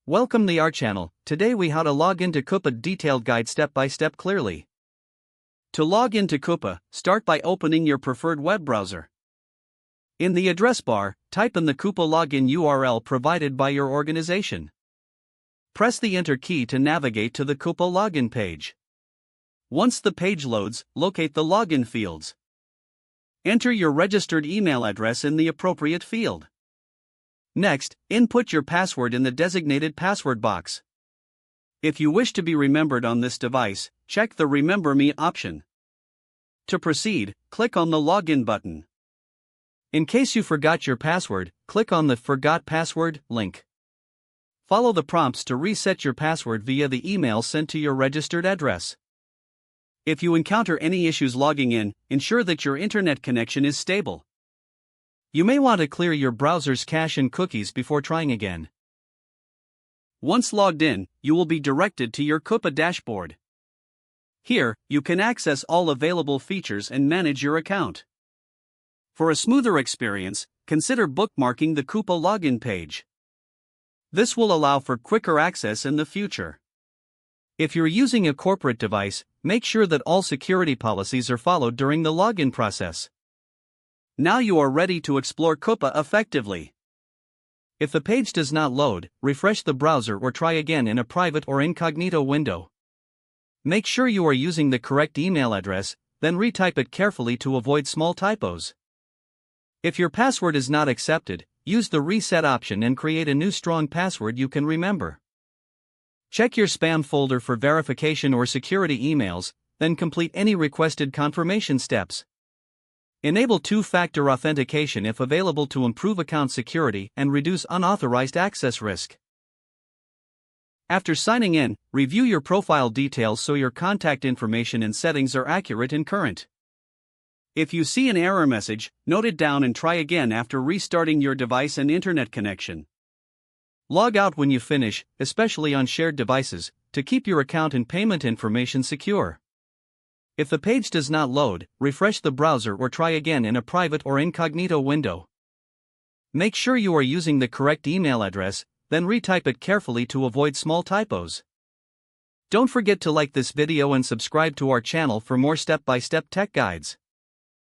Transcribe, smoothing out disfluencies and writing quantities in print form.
Welcome to our channel. Today we how to log into Coupa detailed guide step by step clearly. To log into Coupa, start by opening your preferred web browser. In the address bar, type in the Coupa login URL provided by your organization. Press the enter key to navigate to the Coupa login page. Once the page loads, locate the login fields. Enter your registered email address in the appropriate field. Next, input your password in the designated password box. If you wish to be remembered on this device, check the Remember Me option. To proceed, click on the Login button. In case you forgot your password, click on the Forgot Password link. Follow the prompts to reset your password via the email sent to your registered address. If you encounter any issues logging in, ensure that your internet connection is stable. You may want to clear your browser's cache and cookies before trying again. Once logged in, you will be directed to your Coupa dashboard. Here, you can access all available features and manage your account. For a smoother experience, consider bookmarking the Coupa login page. This will allow for quicker access in the future. If you're using a corporate device, make sure that all security policies are followed during the login process. Now you are ready to explore Coupa effectively. If the page does not load, refresh the browser or try again in a private or incognito window. Make sure you are using the correct email address, then retype it carefully to avoid small typos. If your password is not accepted, use the reset option and create a new strong password you can remember. Check your spam folder for verification or security emails, then complete any requested confirmation steps. Enable two-factor authentication if available to improve account security and reduce unauthorized access risk. After signing in, review your profile details so your contact information and settings are accurate and current. If you see an error message, note it down and try again after restarting your device and internet connection. Log out when you finish, especially on shared devices, to keep your account and payment information secure. If the page does not load, refresh the browser or try again in a private or incognito window. Make sure you are using the correct email address, then retype it carefully to avoid small typos. Don't forget to like this video and subscribe to our channel for more step-by-step tech guides.